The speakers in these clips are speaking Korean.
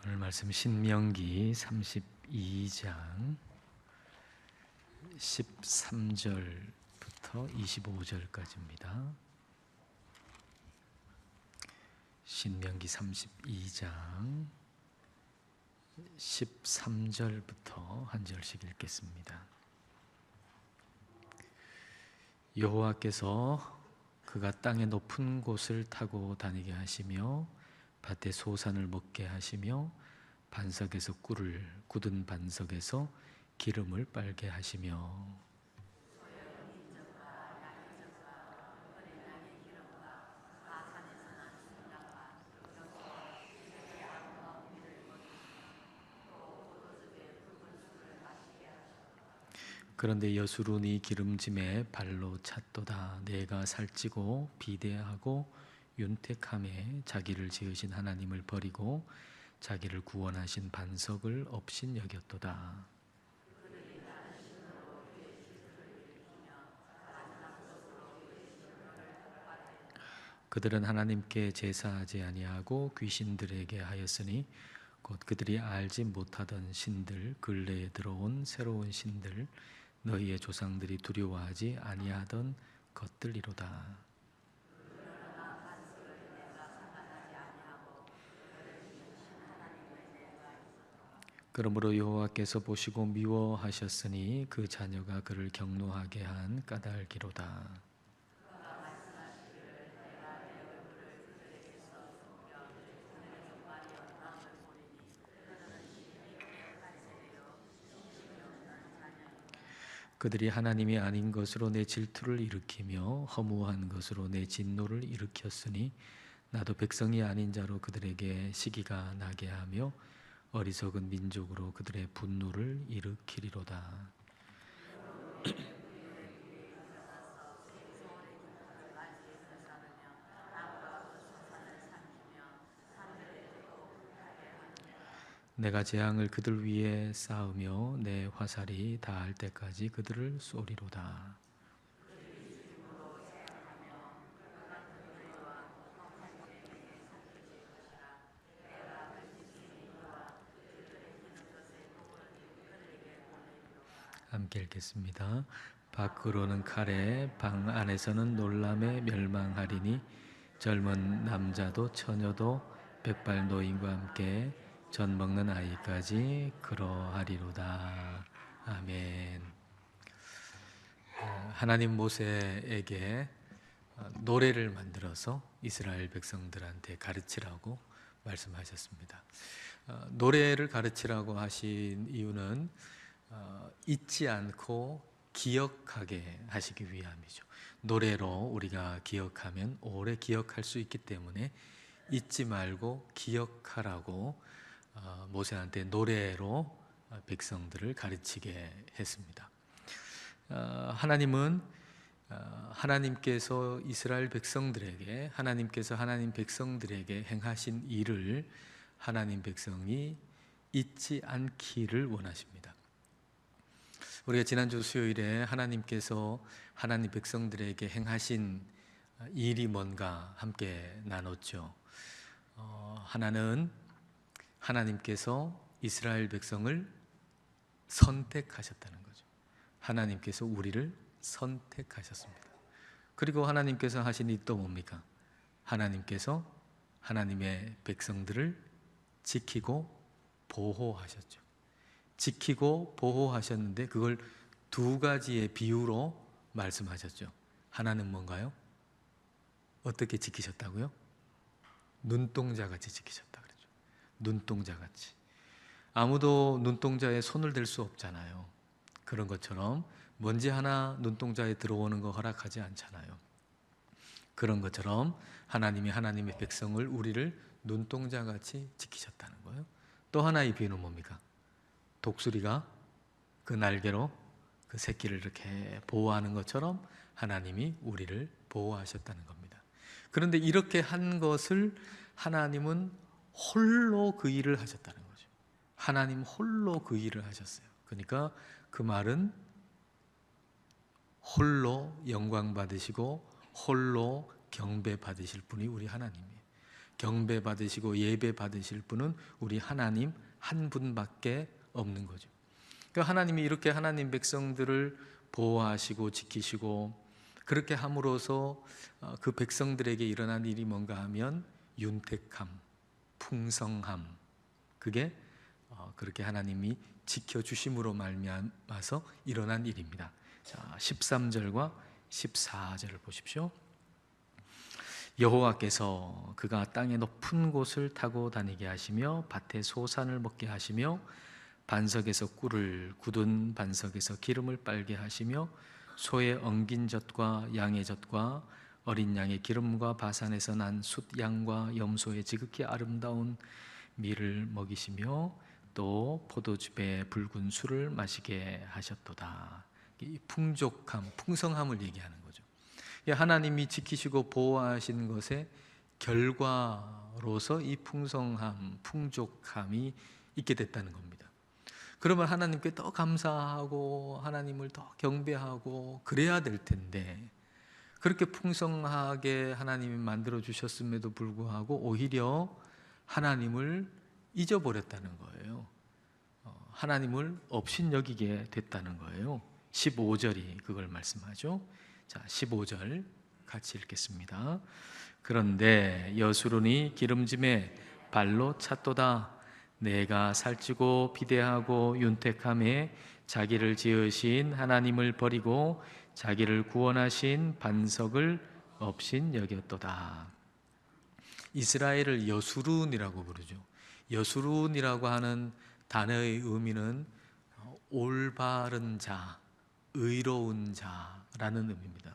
오늘 말씀 신명기 32장 13절부터 25절까지입니다. 신명기 32장 13절부터 한 절씩 읽겠습니다. 여호와께서 그가 땅의 높은 곳을 타고 다니게 하시며 밭에 소산을 먹게 하시며 반석에서 꿀을 굳은 반석에서 기름을 빨게 하시며 그런데 여수론이 기름짐에 발로 찼도다. 내가 살찌고 비대하고 윤택함에 자기를 지으신 하나님을 버리고 자기를 구원하신 반석을 업신 여겼도다. 그들은 하나님께 제사하지 아니하고 귀신들에게 하였으니 곧 그들이 알지 못하던 신들, 근래에 들어온 새로운 신들, 너희의 조상들이 두려워하지 아니하던 것들이로다. 그러므로 여호와께서 보시고 미워하셨으니 그 자녀가 그를 경노하게 한 까닭이로다. 그들이 하나님이 아닌 것으로 내 질투를 일으키며 허무한 것으로 내 진노를 일으켰으니 나도 백성이 아닌 자로 그들에게 시기가 나게 하며 어리석은 민족으로 그들의 분노를 일으키리로다. 내가 재앙을 그들 위에 쌓으며 내 화살이 닿을 때까지 그들을 쏘리로다. 함께 읽겠습니다. 밖으로는 칼에 방 안에서는 놀람에 멸망하리니 젊은 남자도 처녀도 백발 노인과 함께 젖 먹는 아이까지 그러하리로다. 아멘. 하나님 모세에게 노래를 만들어서 이스라엘 백성들한테 가르치라고 말씀하셨습니다. 노래를 가르치라고 하신 이유는 잊지 않고 기억하게 하시기 위함이죠. 노래로 우리가 기억하면 오래 기억할 수 있기 때문에 잊지 말고 기억하라고 모세한테 노래로 백성들을 가르치게 했습니다. 하나님은 하나님께서 이스라엘 백성들에게 하나님께서 하나님 백성들에게 행하신 일을 하나님 백성이 잊지 않기를 원하십니다. 우리가 지난주 수요일에 하나님께서 하나님 백성들에게 행하신 일이 뭔가 함께 나눴죠. 하나는 하나님께서 이스라엘 백성을 선택하셨다는 거죠. 하나님께서 우리를 선택하셨습니다. 그리고 하나님께서 하신 일이 또 뭡니까? 하나님께서 하나님의 백성들을 지키고 보호하셨죠. 지키고 보호하셨는데 그걸 두 가지의 비유로 말씀하셨죠. 하나는 뭔가요? 어떻게 지키셨다고요? 눈동자같이 지키셨다 그러죠. 눈동자같이. 아무도 눈동자에 손을 댈 수 없잖아요. 그런 것처럼 먼지 하나 눈동자에 들어오는 거 허락하지 않잖아요. 그런 것처럼 하나님이 하나님의 백성을 우리를 눈동자같이 지키셨다는 거예요. 또 하나의 비유는 뭡니까? 독수리가 그 날개로 그 새끼를 이렇게 보호하는 것처럼 하나님이 우리를 보호하셨다는 겁니다. 그런데 이렇게 한 것을 하나님은 홀로 그 일을 하셨다는 거죠. 하나님 홀로 그 일을 하셨어요. 그러니까 그 말은 홀로 영광 받으시고 홀로 경배 받으실 분이 우리 하나님이에요. 경배 받으시고 예배 받으실 분은 우리 하나님 한 분밖에 없는 거죠. 그러니까 하나님이 이렇게 하나님 백성들을 보호하시고 지키시고 그렇게 함으로써 그 백성들에게 일어난 일이 뭔가 하면 윤택함, 풍성함, 그게 그렇게 하나님이 지켜주심으로 말미암아서 일어난 일입니다. 자, 13절과 14절을 보십시오. 여호와께서 그가 땅의 높은 곳을 타고 다니게 하시며 밭에 소산을 먹게 하시며 반석에서 꿀을 굳은 반석에서 기름을 빨게 하시며 소의 엉긴 젖과 양의 젖과 어린 양의 기름과 바산에서 난 숫양과 염소의 지극히 아름다운 밀을 먹이시며 또 포도즙에 붉은 술을 마시게 하셨도다. 이 풍족함, 풍성함을 얘기하는 거죠. 하나님이 지키시고 보호하신 것의 결과로서 이 풍성함, 풍족함이 있게 됐다는 겁니다. 그러면 하나님께 더 감사하고 하나님을 더 경배하고 그래야 될 텐데, 그렇게 풍성하게 하나님이 만들어 주셨음에도 불구하고 오히려 하나님을 잊어버렸다는 거예요. 하나님을 업신여기게 됐다는 거예요. 15절이 그걸 말씀하죠. 자, 15절 같이 읽겠습니다. 그런데 여수론이 기름짐에 발로 찼도다. 내가 살찌고 비대하고 윤택함에 자기를 지으신 하나님을 버리고 자기를 구원하신 반석을 업신 여겼도다. 이스라엘을 여수룬이라고 부르죠. 여수룬이라고 하는 단어의 의미는 올바른 자, 의로운 자라는 의미입니다.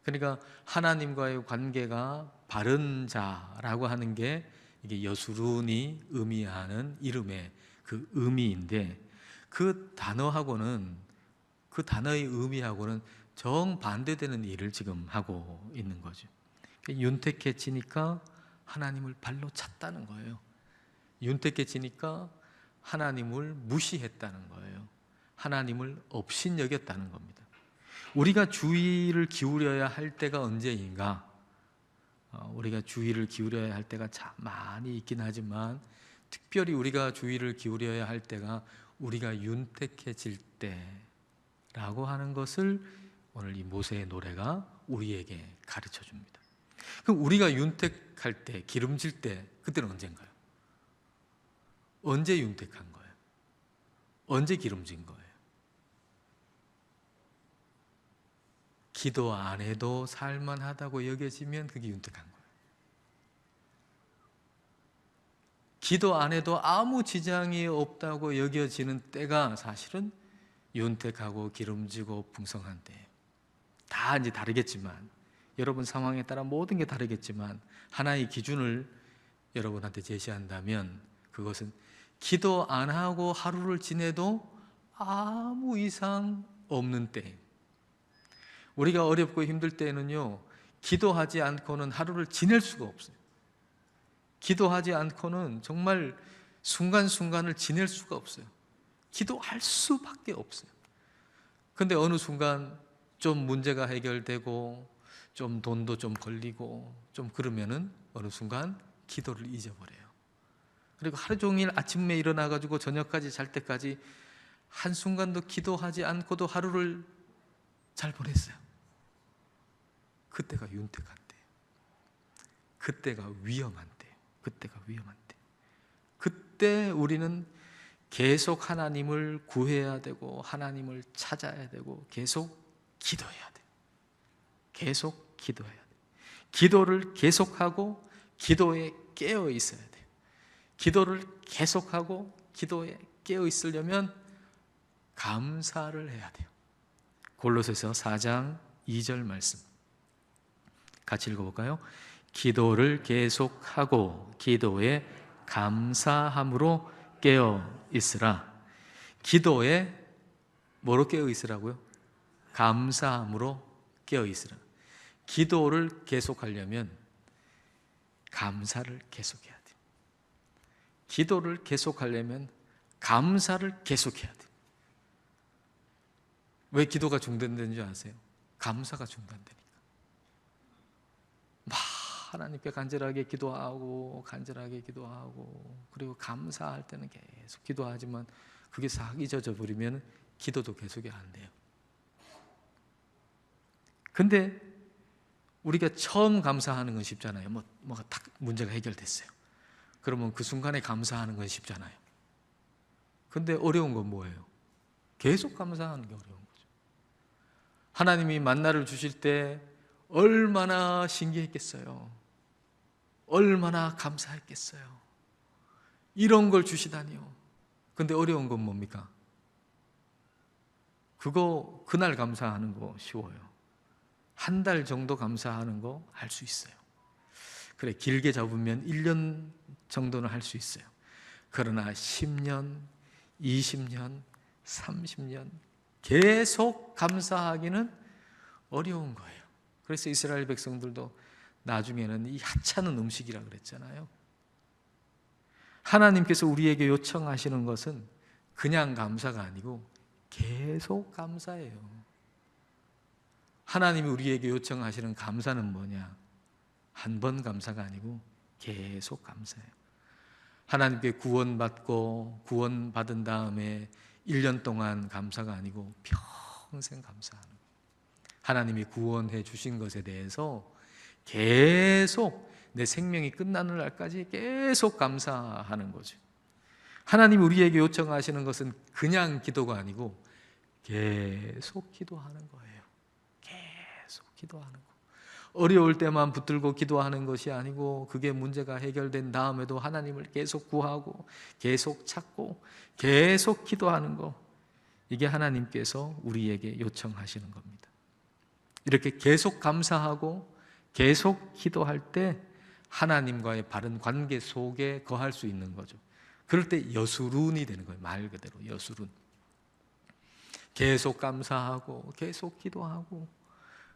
그러니까 하나님과의 관계가 바른 자라고 하는 게 이게 여수룬이 의미하는 이름의 그 의미인데, 그 단어하고는, 그 단어의 의미하고는 정반대되는 일을 지금 하고 있는 거죠. 윤택해지니까 하나님을 발로 찼다는 거예요. 윤택해지니까 하나님을 무시했다는 거예요. 하나님을 업신여겼다는 겁니다. 우리가 주의를 기울여야 할 때가 언제인가? 우리가 주의를 기울여야 할 때가 참 많이 있긴 하지만, 특별히 우리가 주의를 기울여야 할 때가 우리가 윤택해질 때라고 하는 것을 오늘 이 모세의 노래가 우리에게 가르쳐 줍니다. 그럼 우리가 윤택할 때, 기름질 때, 그때는 언젠가요? 언제 윤택한 거예요? 언제 기름진 거예요? 기도 안 해도 살만하다고 여겨지면 그게 윤택한 거예요. 기도 안 해도 아무 지장이 없다고 여겨지는 때가 사실은 윤택하고 기름지고 풍성한 때예요. 다 이제 다르겠지만, 여러분 상황에 따라 모든 게 다르겠지만, 하나의 기준을 여러분한테 제시한다면 그것은 기도 안 하고 하루를 지내도 아무 이상 없는 때. 우리가 어렵고 힘들 때는요, 기도하지 않고는 하루를 지낼 수가 없어요. 기도하지 않고는 정말 순간순간을 지낼 수가 없어요. 기도할 수밖에 없어요. 근데 어느 순간 좀 문제가 해결되고 좀 돈도 좀 걸리고 좀 그러면은 어느 순간 기도를 잊어버려요. 그리고 하루 종일 아침에 일어나가지고 저녁까지 잘 때까지 한순간도 기도하지 않고도 하루를 잘 보냈어요. 그때가 윤택한 때예요. 그때가 위험한 때예요. 그때가 위험한 때. 그때 우리는 계속 하나님을 구해야 되고 하나님을 찾아야 되고 계속 기도해야 돼요. 계속 기도해야 돼요. 기도를 계속하고 기도에 깨어 있어야 돼요. 기도를 계속하고 기도에 깨어 있으려면 감사를 해야 돼요. 골로새서 4장 2절 말씀 같이 읽어볼까요? 기도를 계속하고 기도에 감사함으로 깨어 있으라. 기도에 뭐로 깨어 있으라고요? 감사함으로 깨어 있으라. 기도를 계속하려면 감사를 계속해야 돼요. 기도를 계속하려면 감사를 계속해야 돼요. 왜 기도가 중단되는 줄 아세요? 감사가 중단되니까. 막 하나님께 간절하게 기도하고 그리고 감사할 때는 계속 기도하지만 그게 싹 잊어져 버리면 기도도 계속이 안 돼요. 근데 우리가 처음 감사하는 건 쉽잖아요. 뭐가 딱 문제가 해결됐어요. 그러면 그 순간에 감사하는 건 쉽잖아요. 근데 어려운 건 뭐예요? 계속 감사하는 게 어려운 거죠. 하나님이 만나를 주실 때 얼마나 신기했겠어요. 얼마나 감사했겠어요. 이런 걸 주시다니요. 근데 어려운 건 뭡니까? 그날 감사하는 거 쉬워요. 한 달 정도 감사하는 거 할 수 있어요. 그래, 길게 잡으면 1년 정도는 할 수 있어요. 그러나 10년, 20년, 30년 계속 감사하기는 어려운 거예요. 그래서 이스라엘 백성들도 나중에는 이 하찮은 음식이라 그랬잖아요. 하나님께서 우리에게 요청하시는 것은 그냥 감사가 아니고 계속 감사해요. 하나님이 우리에게 요청하시는 감사는 뭐냐? 한 번 감사가 아니고 계속 감사해요. 하나님께 구원받은 다음에 1년 동안 감사가 아니고 평생 감사하는 거예요. 하나님이 구원해 주신 것에 대해서 계속 내 생명이 끝나는 날까지 계속 감사하는 거죠. 하나님이 우리에게 요청하시는 것은 그냥 기도가 아니고 계속 기도하는 거예요. 계속 기도하는 거. 어려울 때만 붙들고 기도하는 것이 아니고 그게 문제가 해결된 다음에도 하나님을 계속 구하고 계속 찾고 계속 기도하는 거. 이게 하나님께서 우리에게 요청하시는 겁니다. 이렇게 계속 감사하고 계속 기도할 때 하나님과의 바른 관계 속에 거할 수 있는 거죠. 그럴 때 여수룬이 되는 거예요. 말 그대로 여수룬. 계속 감사하고 계속 기도하고.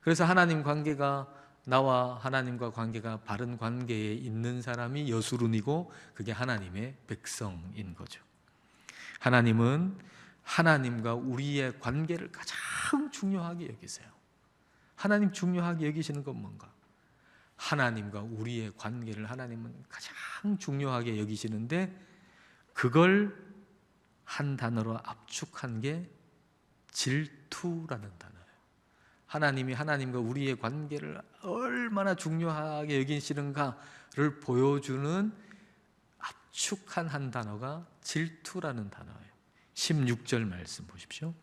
그래서 하나님 관계가, 나와 하나님과 관계가 바른 관계에 있는 사람이 여수룬이고 그게 하나님의 백성인 거죠. 하나님은 하나님과 우리의 관계를 가장 중요하게 여기세요. 하나님 중요하게 여기시는 건 뭔가? 하나님과 우리의 관계를 하나님은 가장 중요하게 여기시는데 그걸 한 단어로 압축한 게 질투라는 단어예요. 하나님이 하나님과 우리의 관계를 얼마나 중요하게 여기시는가를 보여주는 압축한 한 단어가 질투라는 단어예요. 16절 말씀 보십시오.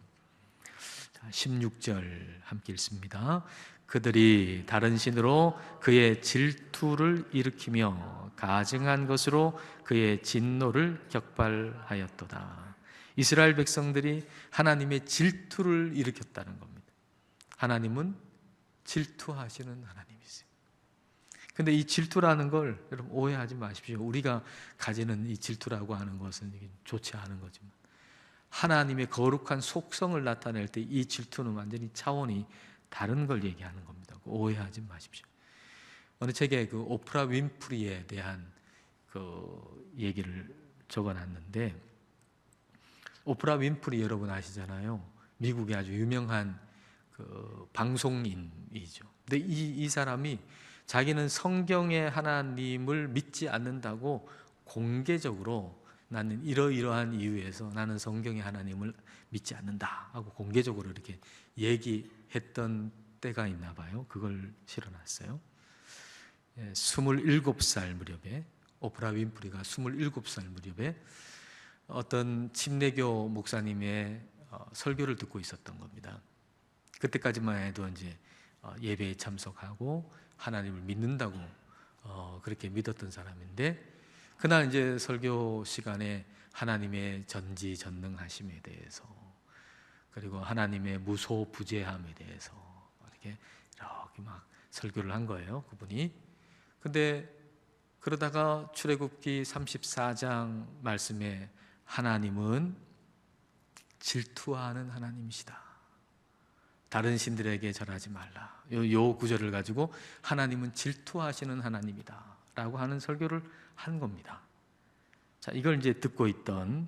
16절 함께 읽습니다. 그들이 다른 신으로 그의 질투를 일으키며 가증한 것으로 그의 진노를 격발하였도다. 이스라엘 백성들이 하나님의 질투를 일으켰다는 겁니다. 하나님은 질투하시는 하나님이세요. 근데 이 질투라는 걸 여러분 오해하지 마십시오. 우리가 가지는 이 질투라고 하는 것은 좋지 않은 거지만 하나님의 거룩한 속성을 나타낼 때 이 질투는 완전히 차원이 다른 걸 얘기하는 겁니다. 오해하지 마십시오. 어느 책에 그 오프라 윈프리에 대한 그 얘기를 적어놨는데, 오프라 윈프리 여러분 아시잖아요. 미국의 아주 유명한 그 방송인이죠. 근데 이 사람이 자기는 성경의 하나님을 믿지 않는다고 공개적으로 나는 이러이러한 이유에서 나는 성경의 하나님을 믿지 않는다 하고 공개적으로 이렇게 얘기했던 때가 있나 봐요. 그걸 실어놨어요. 27살 무렵에, 오프라 윈프리가 27살 무렵에 어떤 침례교 목사님의 설교를 듣고 있었던 겁니다. 그때까지만 해도 이제 예배에 참석하고 하나님을 믿는다고 그렇게 믿었던 사람인데, 그날 이제 설교 시간에 하나님의 전지전능하심에 대해서, 그리고 하나님의 무소부재함에 대해서 이렇게 막 설교를 한 거예요, 그분이. 근데 그러다가 출애굽기 34장 말씀에 하나님은 질투하는 하나님이시다. 다른 신들에게 절하지 말라. 요 구절을 가지고 하나님은 질투하시는 하나님이다 라고 하는 설교를 한 겁니다. 자, 이걸 이제 듣고 있던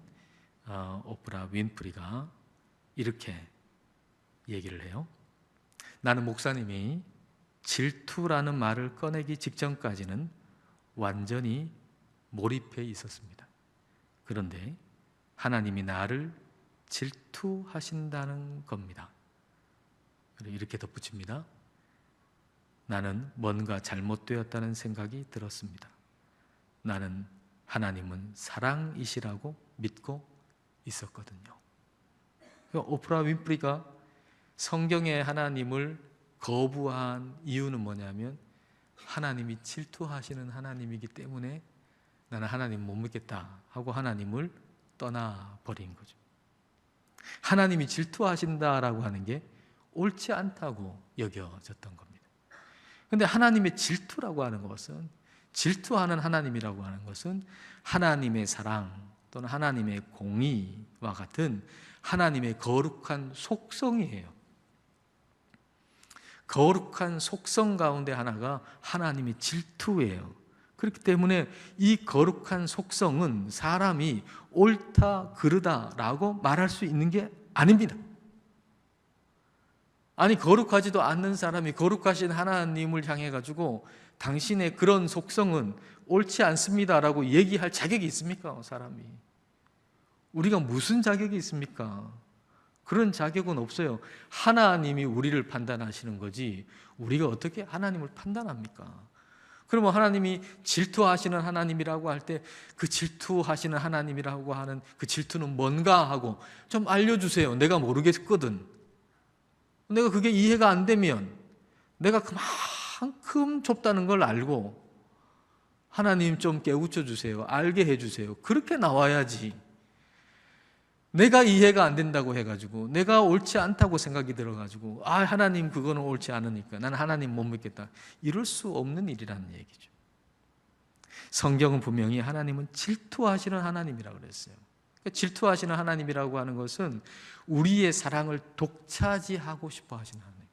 오프라 윈프리가 이렇게 얘기를 해요. 나는 목사님이 질투라는 말을 꺼내기 직전까지는 완전히 몰입해 있었습니다. 그런데 하나님이 나를 질투하신다는 겁니다. 그리고 이렇게 덧붙입니다. 나는 뭔가 잘못되었다는 생각이 들었습니다. 나는 하나님은 사랑이시라고 믿고 있었거든요. 오프라 윈프리가 성경의 하나님을 거부한 이유는 뭐냐면 하나님이 질투하시는 하나님이기 때문에 나는 하나님 못 믿겠다 하고 하나님을 떠나버린 거죠. 하나님이 질투하신다라고 하는 게 옳지 않다고 여겨졌던 겁니다. 그런데 하나님의 질투라고 하는 것은, 질투하는 하나님이라고 하는 것은 하나님의 사랑 또는 하나님의 공의와 같은 하나님의 거룩한 속성이에요. 거룩한 속성 가운데 하나가 하나님의 질투예요. 그렇기 때문에 이 거룩한 속성은 사람이 옳다 그르다라고 말할 수 있는 게 아닙니다. 아니, 거룩하지도 않는 사람이 거룩하신 하나님을 향해 가지고 당신의 그런 속성은 옳지 않습니다라고 얘기할 자격이 있습니까? 사람이. 우리가 무슨 자격이 있습니까? 그런 자격은 없어요. 하나님이 우리를 판단하시는 거지 우리가 어떻게 하나님을 판단합니까? 그러면 하나님이 질투하시는 하나님이라고 할 때 그 질투하시는 하나님이라고 하는 그 질투는 뭔가 하고 좀 알려주세요. 내가 모르겠거든. 내가 그게 이해가 안 되면 내가 그만큼 좁다는 걸 알고 하나님 좀 깨우쳐 주세요. 알게 해주세요. 그렇게 나와야지. 내가 이해가 안 된다고 해가지고 내가 옳지 않다고 생각이 들어가지고 하나님 그거는 옳지 않으니까 나는 하나님 못 믿겠다, 이럴 수 없는 일이라는 얘기죠. 성경은 분명히 하나님은 질투하시는 하나님이라고 그랬어요. 질투하시는 하나님이라고 하는 것은 우리의 사랑을 독차지하고 싶어 하시는 하나님.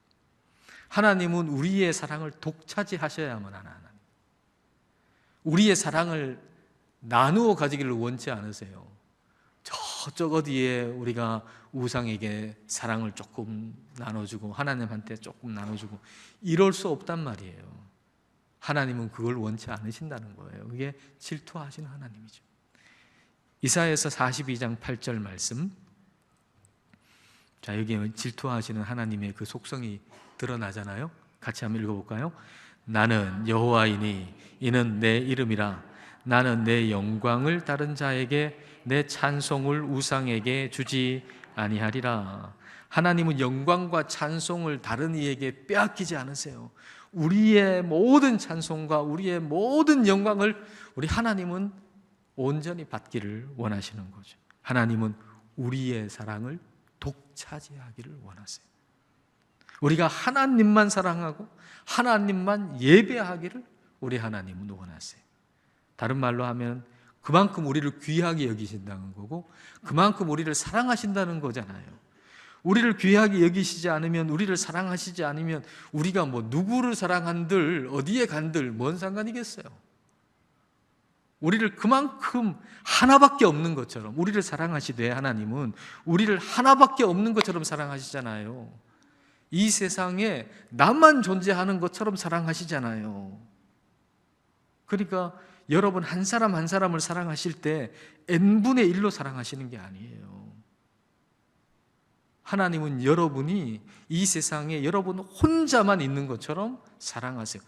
하나님은 우리의 사랑을 독차지하셔야만 하는 하나님. 우리의 사랑을 나누어 가지기를 원치 않으세요. 저쪽 어디에 우리가 우상에게 사랑을 조금 나눠주고 하나님한테 조금 나눠주고 이럴 수 없단 말이에요. 하나님은 그걸 원치 않으신다는 거예요. 그게 질투하시는 하나님이죠. 이사야서 42장 8절 말씀. 자, 여기 질투하시는 하나님의 그 속성이 드러나잖아요. 같이 한번 읽어볼까요? 나는 여호와이니 이는 내 이름이라. 나는 내 영광을 다른 자에게, 내 찬송을 우상에게 주지 아니하리라. 하나님은 영광과 찬송을 다른 이에게 빼앗기지 않으세요. 우리의 모든 찬송과 우리의 모든 영광을 우리 하나님은 온전히 받기를 원하시는 거죠. 하나님은 우리의 사랑을 독차지하기를 원하세요. 우리가 하나님만 사랑하고 하나님만 예배하기를 우리 하나님은 원하세요. 다른 말로 하면 그만큼 우리를 귀하게 여기신다는 거고 그만큼 우리를 사랑하신다는 거잖아요. 우리를 귀하게 여기시지 않으면, 우리를 사랑하시지 않으면 우리가 뭐 누구를 사랑한들 어디에 간들 뭔 상관이겠어요. 우리를 그만큼 하나밖에 없는 것처럼, 우리를 사랑하시되 하나님은 우리를 하나밖에 없는 것처럼 사랑하시잖아요. 이 세상에 나만 존재하는 것처럼 사랑하시잖아요. 그러니까 여러분 한 사람 한 사람을 사랑하실 때 n분의 1로 사랑하시는 게 아니에요. 하나님은 여러분이 이 세상에 여러분 혼자만 있는 것처럼 사랑하세요.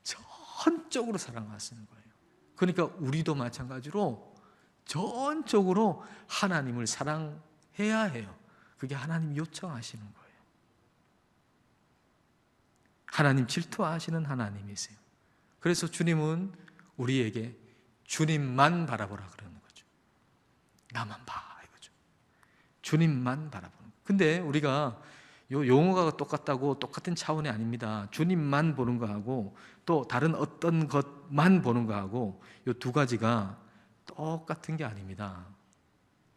전적으로 사랑하시는 거예요. 그러니까 우리도 마찬가지로 전적으로 하나님을 사랑해야 해요. 그게 하나님 요청하시는 거예요. 하나님 질투하시는 하나님이세요. 그래서 주님은 우리에게 주님만 바라보라 그러는 거죠. 나만 봐 이거죠. 주님만 바라보는. 근데 우리가 요 용어가 똑같다고 똑같은 차원이 아닙니다. 주님만 보는 거하고 또 다른 어떤 것만 보는 거하고 요 두 가지가 똑같은 게 아닙니다.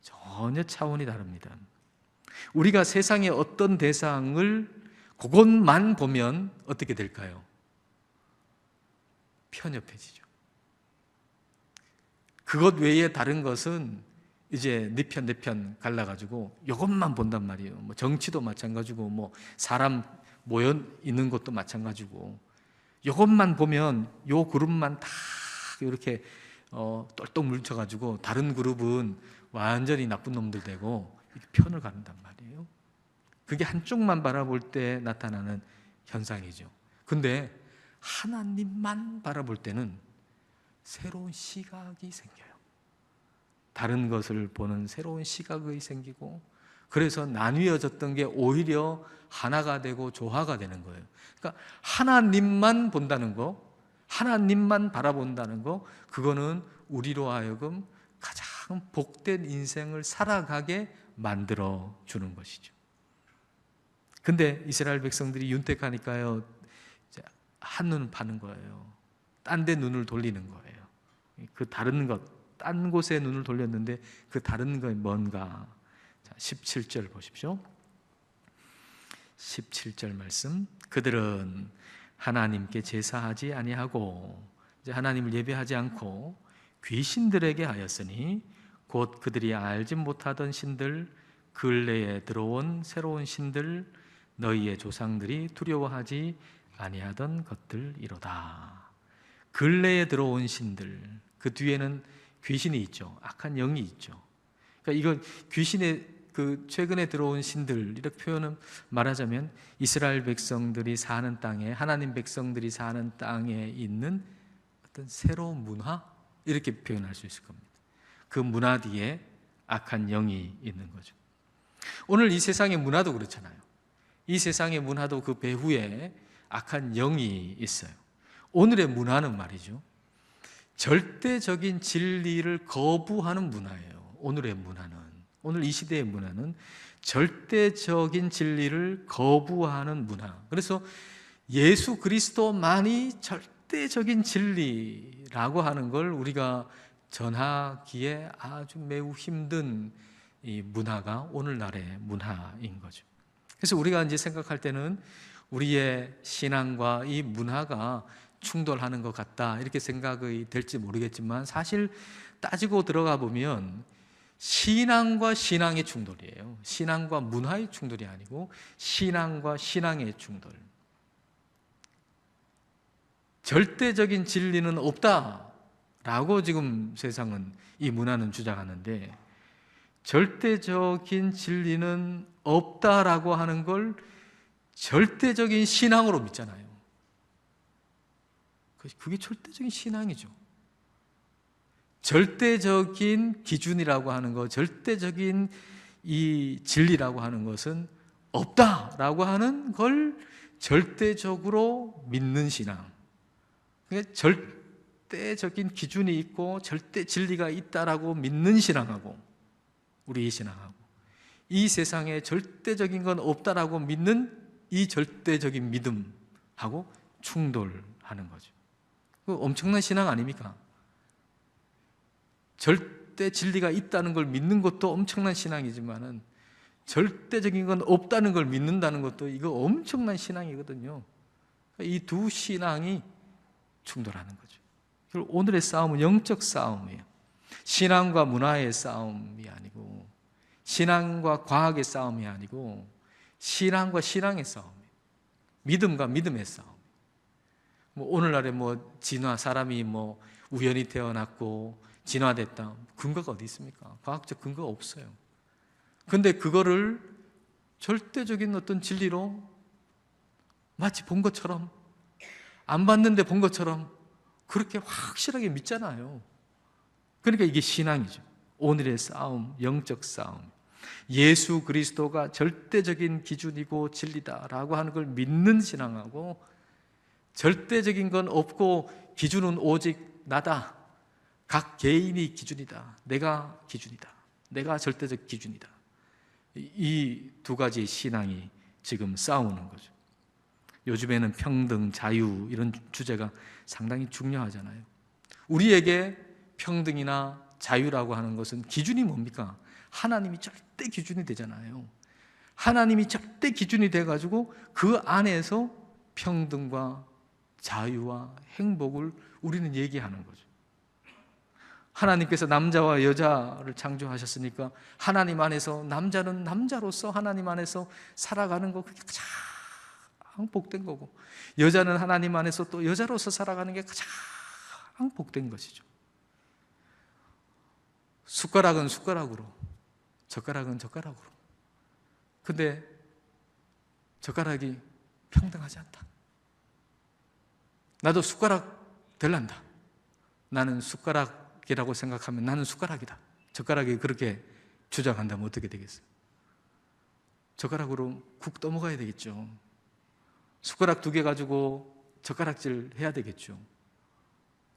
전혀 차원이 다릅니다. 우리가 세상의 어떤 대상을 그것만 보면 어떻게 될까요? 편협해지죠. 그것 외에 다른 것은 이제 네 편 갈라가지고 이것만 본단 말이에요. 뭐 정치도 마찬가지고 뭐 사람 모여 있는 것도 마찬가지고, 이것만 보면 요 그룹만 다 이렇게 똘똘 뭉쳐가지고 다른 그룹은 완전히 나쁜 놈들 되고 편을 가른단 말이에요. 그게 한쪽만 바라볼 때 나타나는 현상이죠. 근데 하나님만 바라볼 때는 새로운 시각이 생겨요. 다른 것을 보는 새로운 시각이 생기고, 그래서 나뉘어졌던 게 오히려 하나가 되고 조화가 되는 거예요. 그러니까 하나님만 본다는 거, 하나님만 바라본다는 거, 그거는 우리로 하여금 가장 복된 인생을 살아가게 만들어 주는 것이죠. 근데 이스라엘 백성들이 윤택하니까요, 한눈 파는 거예요. 딴 데 눈을 돌리는 거예요. 그 다른 것, 딴 곳에 눈을 돌렸는데 그 다른 것이 뭔가. 자, 17절 보십시오. 17절 말씀. 그들은 하나님께 제사하지 아니하고, 이제 하나님을 예배하지 않고 귀신들에게 하였으니, 곧 그들이 알지 못하던 신들, 근래에 들어온 새로운 신들, 너희의 조상들이 두려워하지 아니하던 것들이로다. 근래에 들어온 신들, 그 뒤에는 귀신이 있죠. 악한 영이 있죠. 그러니까 이건 귀신의 그 최근에 들어온 신들, 이렇게 표현은 말하자면 이스라엘 백성들이 사는 땅에, 하나님 백성들이 사는 땅에 있는 어떤 새로운 문화, 이렇게 표현할 수 있을 겁니다. 그 문화 뒤에 악한 영이 있는 거죠. 오늘 이 세상의 문화도 그렇잖아요. 이 세상의 문화도 그 배후에 악한 영이 있어요. 오늘의 문화는 말이죠, 절대적인 진리를 거부하는 문화예요. 오늘의 문화는, 오늘 이 시대의 문화는 절대적인 진리를 거부하는 문화. 그래서 예수 그리스도만이 절대적인 진리라고 하는 걸 우리가 전하기에 아주 매우 힘든 이 문화가 오늘날의 문화인 거죠. 그래서 우리가 이제 생각할 때는 우리의 신앙과 이 문화가 충돌하는 것 같다, 이렇게 생각이 될지 모르겠지만, 사실 따지고 들어가 보면 신앙과 신앙의 충돌이에요. 신앙과 문화의 충돌이 아니고 신앙과 신앙의 충돌. 절대적인 진리는 없다라고 지금 세상은, 이 문화는 주장하는데, 절대적인 진리는 없다라고 하는 걸 절대적인 신앙으로 믿잖아요. 그게 절대적인 신앙이죠. 절대적인 기준이라고 하는 것, 절대적인 이 진리라고 하는 것은 없다라고 하는 걸 절대적으로 믿는 신앙. 그러니까 절대적인 기준이 있고 절대 진리가 있다라고 믿는 신앙하고, 우리의 신앙하고, 이 세상에 절대적인 건 없다라고 믿는 이 절대적인 믿음하고 충돌하는 거죠. 그 엄청난 신앙 아닙니까? 절대 진리가 있다는 걸 믿는 것도 엄청난 신앙이지만은, 절대적인 건 없다는 걸 믿는다는 것도 이거 엄청난 신앙이거든요. 이 두 신앙이 충돌하는 거죠. 오늘의 싸움은 영적 싸움이에요. 신앙과 문화의 싸움이 아니고, 신앙과 과학의 싸움이 아니고, 신앙과 신앙의 싸움이에요. 믿음과 믿음의 싸움. 오늘날에 진화, 사람이 우연히 태어났고 진화됐다, 근거가 어디 있습니까? 과학적 근거가 없어요. 근데 그거를 절대적인 어떤 진리로 마치 본 것처럼, 안 봤는데 본 것처럼 그렇게 확실하게 믿잖아요. 그러니까 이게 신앙이죠. 오늘의 싸움, 영적 싸움. 예수 그리스도가 절대적인 기준이고 진리다라고 하는 걸 믿는 신앙하고, 절대적인 건 없고 기준은 오직 나다, 각 개인이 기준이다, 내가 기준이다, 내가 절대적 기준이다, 이 두 가지의 신앙이 지금 싸우는 거죠. 요즘에는 평등, 자유, 이런 주제가 상당히 중요하잖아요. 우리에게 평등이나 자유라고 하는 것은 기준이 뭡니까? 하나님이 절대 기준이 되잖아요. 하나님이 절대 기준이 돼가지고 그 안에서 평등과 자유와 행복을 우리는 얘기하는 거죠. 하나님께서 남자와 여자를 창조하셨으니까 하나님 안에서 남자는 남자로서 하나님 안에서 살아가는 거, 그게 복된 거고, 여자는 하나님 안에서 또 여자로서 살아가는 게 가장 복된 것이죠. 숟가락은 숟가락으로, 젓가락은 젓가락으로. 근데 젓가락이 평등하지 않다. 나도 숟가락 될란다. 나는 숟가락이라고 생각하면 나는 숟가락이다. 젓가락이 그렇게 주장한다면 어떻게 되겠어요? 젓가락으로 국 떠먹어야 되겠죠. 숟가락 2개 가지고 젓가락질 해야 되겠죠.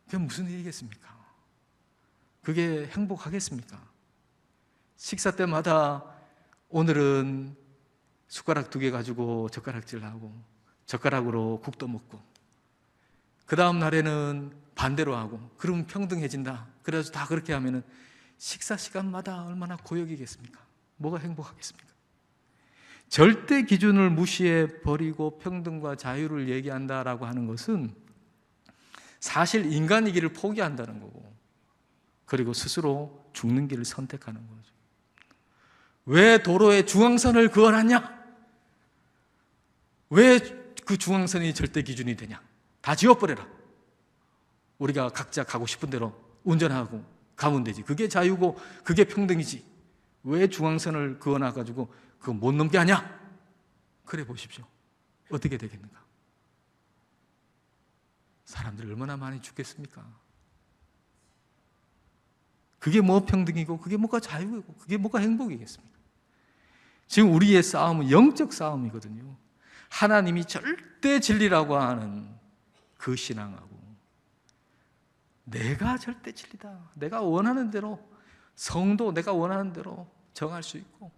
그게 무슨 일이겠습니까? 그게 행복하겠습니까? 식사 때마다 오늘은 숟가락 2개 가지고 젓가락질하고 젓가락으로 국 떠먹고, 그 다음 날에는 반대로 하고, 그러면 평등해진다. 그래서 다 그렇게 하면은 식사 시간마다 얼마나 고역이겠습니까? 뭐가 행복하겠습니까? 절대 기준을 무시해 버리고 평등과 자유를 얘기한다라고 하는 것은 사실 인간이기를 포기한다는 거고, 그리고 스스로 죽는 길을 선택하는 거죠. 왜 도로에 중앙선을 그어놨냐? 왜 그 중앙선이 절대 기준이 되냐? 다 지워버려라. 우리가 각자 가고 싶은 대로 운전하고 가면 되지. 그게 자유고 그게 평등이지. 왜 중앙선을 그어놔가지고 그거 못 넘게 하냐? 그래 보십시오. 어떻게 되겠는가? 사람들 얼마나 많이 죽겠습니까? 그게 뭐 평등이고 그게 뭐가 자유이고 그게 뭐가 행복이겠습니까? 지금 우리의 싸움은 영적 싸움이거든요. 하나님이 절대 진리라고 하는 그 신앙하고 내가 절대 진리다, 내가 원하는 대로 성도 내가 원하는 대로 정할 수 있고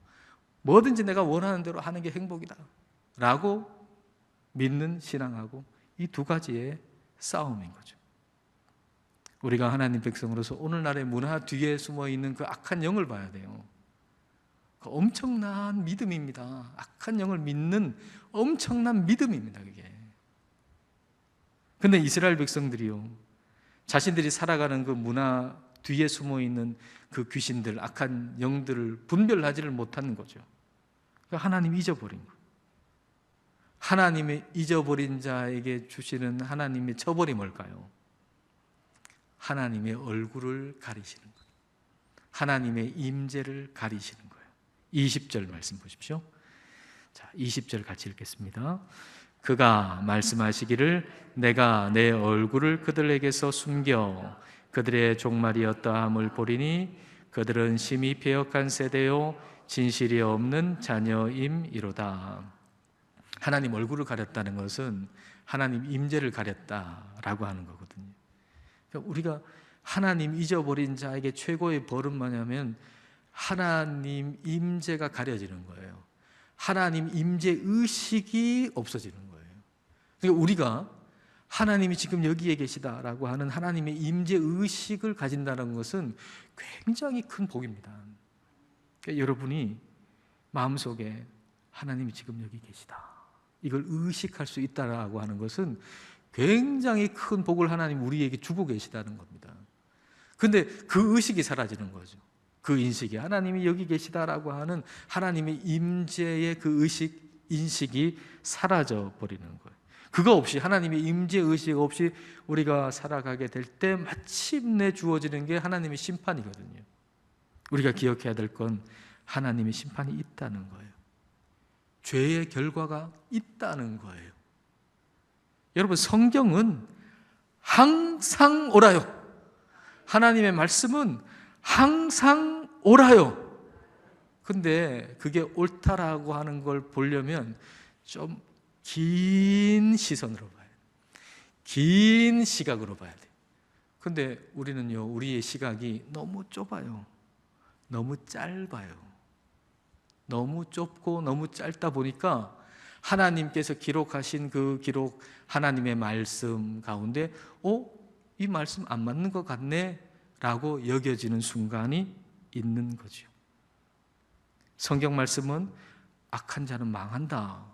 뭐든지 내가 원하는 대로 하는 게 행복이다 라고 믿는 신앙하고 이 2가지의 싸움인 거죠. 우리가 하나님 백성으로서 오늘날의 문화 뒤에 숨어있는 그 악한 영을 봐야 돼요. 그 엄청난 믿음입니다. 악한 영을 믿는 엄청난 믿음입니다. 그게. 근데 이스라엘 백성들이요, 자신들이 살아가는 그 문화 뒤에 숨어있는 그 귀신들, 악한 영들을 분별하지를 못하는 거죠. 하나님이 잊어버린 거예요. 하나님의 잊어버린 자에게 주시는 하나님의 처벌이 뭘까요? 하나님의 얼굴을 가리시는 거예요. 하나님의 임재를 가리시는 거예요. 20절 말씀 보십시오. 자, 20절 같이 읽겠습니다. 그가 말씀하시기를 내가 내 얼굴을 그들에게서 숨겨 그들의 종말이었다함을 보리니 그들은 심히 패역한 세대요 진실이 없는 자녀임이로다. 하나님 얼굴을 가렸다는 것은 하나님 임재를 가렸다라고 하는 거거든요. 그러니까 우리가 하나님 잊어버린 자에게 최고의 벌은 뭐냐면 하나님 임재가 가려지는 거예요. 하나님 임재 의식이 없어지는 거예요. 그러니까 우리가 하나님이 지금 여기에 계시다라고 하는 하나님의 임재 의식을 가진다는 것은 굉장히 큰 복입니다. 그러니까 여러분이 마음속에 하나님이 지금 여기 계시다, 이걸 의식할 수 있다라고 하는 것은 굉장히 큰 복을 하나님 우리에게 주고 계시다는 겁니다. 근데 그 의식이 사라지는 거죠. 그 인식이, 하나님이 여기 계시다라고 하는 하나님의 임재의 그 의식, 인식이 사라져 버리는 거예요. 그거 없이, 하나님의 임재 의식 없이 우리가 살아가게 될 때 마침내 주어지는 게 하나님의 심판이거든요. 우리가 기억해야 될 건 하나님의 심판이 있다는 거예요. 죄의 결과가 있다는 거예요. 여러분, 성경은 항상 옳아요. 하나님의 말씀은 항상 옳아요. 근데 그게 옳다라고 하는 걸 보려면 좀 긴 시선으로 봐야 돼요. 긴 시각으로 봐야 돼요. 근데 우리는요, 우리의 시각이 너무 좁아요. 너무 짧아요. 너무 좁고 너무 짧다 보니까 하나님께서 기록하신 그 기록, 하나님의 말씀 가운데 이 말씀 안 맞는 것 같네 라고 여겨지는 순간이 있는 거죠. 성경 말씀은 악한 자는 망한다,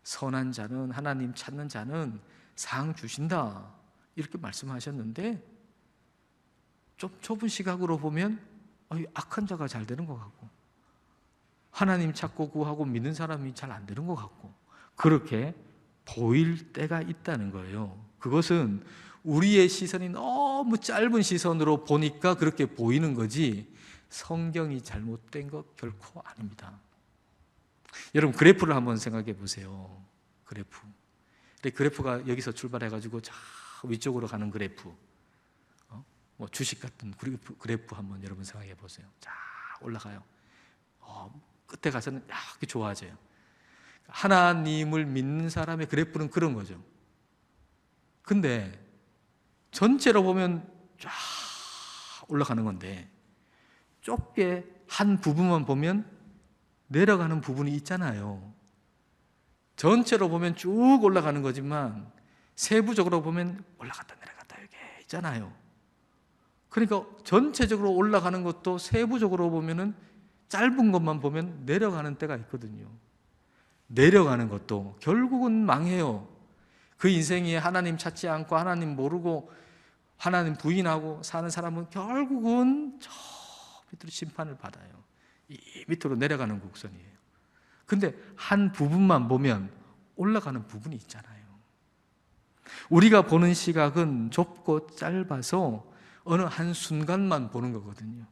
선한 자는, 하나님 찾는 자는 상 주신다, 이렇게 말씀하셨는데 좀 좁은 시각으로 보면 악한 자가 잘 되는 것 같고 하나님 찾고 구하고 믿는 사람이 잘 안 되는 것 같고 그렇게 보일 때가 있다는 거예요. 그것은 우리의 시선이 너무 짧은 시선으로 보니까 그렇게 보이는 거지 성경이 잘못된 것 결코 아닙니다. 여러분 그래프를 한번 생각해 보세요. 그래프. 근데 그래프가 여기서 출발해가지고 저 위쪽으로 가는 그래프, 뭐 주식 같은 그래프 한번 여러분 생각해 보세요. 자 올라가요. 끝에 가서는 이렇게 좋아져요. 하나님을 믿는 사람의 그래프는 그런 거죠. 근데 전체로 보면 쫙 올라가는 건데 좁게 한 부분만 보면 내려가는 부분이 있잖아요. 전체로 보면 쭉 올라가는 거지만 세부적으로 보면 올라갔다 내려갔다 이게 있잖아요. 그러니까 전체적으로 올라가는 것도 세부적으로 보면은 짧은 것만 보면 내려가는 때가 있거든요. 내려가는 것도 결국은 망해요. 그 인생이 하나님 찾지 않고 하나님 모르고 하나님 부인하고 사는 사람은 결국은 저 밑으로 심판을 받아요. 이 밑으로 내려가는 곡선이에요. 근데 한 부분만 보면 올라가는 부분이 있잖아요. 우리가 보는 시각은 좁고 짧아서 어느 한 순간만 보는 거거든요.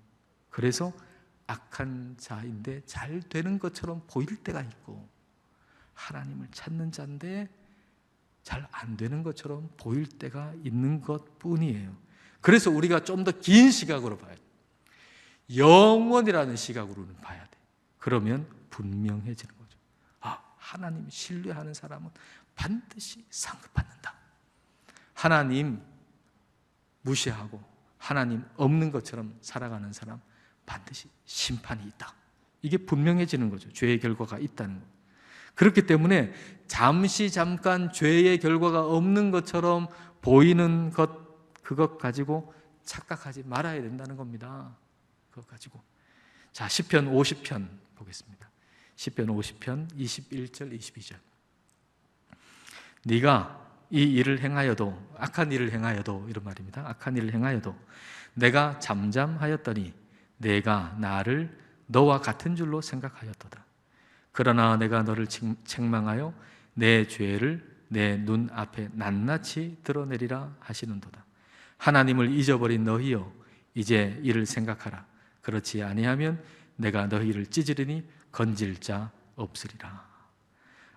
그래서 악한 자인데 잘 되는 것처럼 보일 때가 있고 하나님을 찾는 자인데 잘 안 되는 것처럼 보일 때가 있는 것뿐이에요. 그래서 우리가 좀 더 긴 시각으로 봐야 돼요. 영원이라는 시각으로는 봐야 돼요. 그러면 분명해지는 거죠. 하나님 신뢰하는 사람은 반드시 상급받는다. 하나님 무시하고 하나님 없는 것처럼 살아가는 사람 반드시 심판이 있다. 이게 분명해지는 거죠. 죄의 결과가 있다는 거. 그렇기 때문에 잠깐 죄의 결과가 없는 것처럼 보이는 그것 가지고 착각하지 말아야 된다는 겁니다. 그것 가지고. 자, 시편 50편 보겠습니다. 시편 50편 21절 22절. 네가 이 일을 행하여도 악한 일을 행하여도 이런 말입니다. 악한 일을 행하여도 내가 잠잠하였더니 내가 나를 너와 같은 줄로 생각하였도다. 그러나 내가 너를 책망하여 내 죄를 내 눈 앞에 낱낱이 드러내리라 하시는도다. 하나님을 잊어버린 너희여 이제 이를 생각하라. 그렇지 아니하면 내가 너희를 찢으리니 건질 자 없으리라.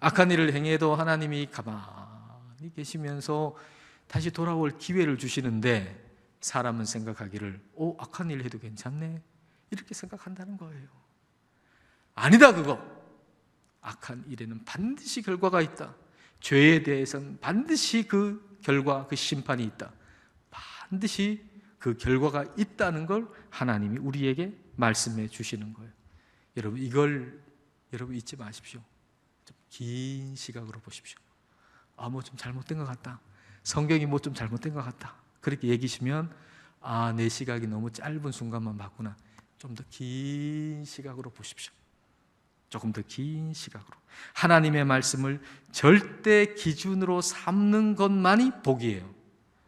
악한 일을 행해도 하나님이 가만히 계시면서 다시 돌아올 기회를 주시는데 사람은 생각하기를 악한 일 해도 괜찮네 이렇게 생각한다는 거예요. 아니다 그거. 악한 일에는 반드시 결과가 있다. 죄에 대해서는 반드시 그 결과, 그 심판이 있다. 반드시 그 결과가 있다는 걸 하나님이 우리에게 말씀해 주시는 거예요. 여러분 이걸 여러분 잊지 마십시오. 좀 긴 시각으로 보십시오. 뭐 좀 잘못된 것 같다. 성경이 뭐 좀 잘못된 것 같다. 그렇게 얘기시면 내 시각이 너무 짧은 순간만 봤구나. 좀 더 긴 시각으로 보십시오. 조금 더 긴 시각으로 하나님의 말씀을 절대 기준으로 삼는 것만이 복이에요.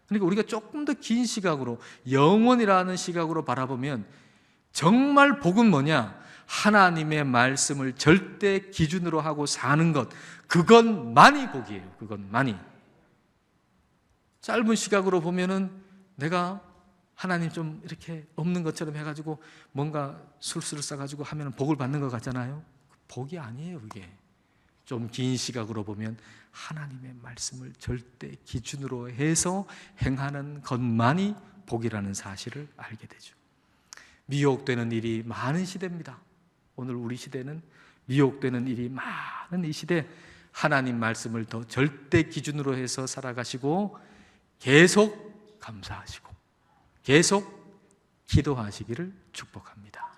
그러니까 우리가 조금 더 긴 시각으로 영원이라는 시각으로 바라보면 정말 복은 뭐냐? 하나님의 말씀을 절대 기준으로 하고 사는 것, 그것만이 복이에요. 그것만이. 짧은 시각으로 보면은 내가 하나님 좀 이렇게 없는 것처럼 해가지고 뭔가 술수를 싸가지고 하면 복을 받는 것 같잖아요. 복이 아니에요. 그게 좀 긴 시각으로 보면 하나님의 말씀을 절대 기준으로 해서 행하는 것만이 복이라는 사실을 알게 되죠. 미혹되는 일이 많은 시대입니다. 오늘 우리 시대는 미혹되는 일이 많은 이 시대, 하나님 말씀을 더 절대 기준으로 해서 살아가시고 계속 감사하시고 계속 기도하시기를 축복합니다.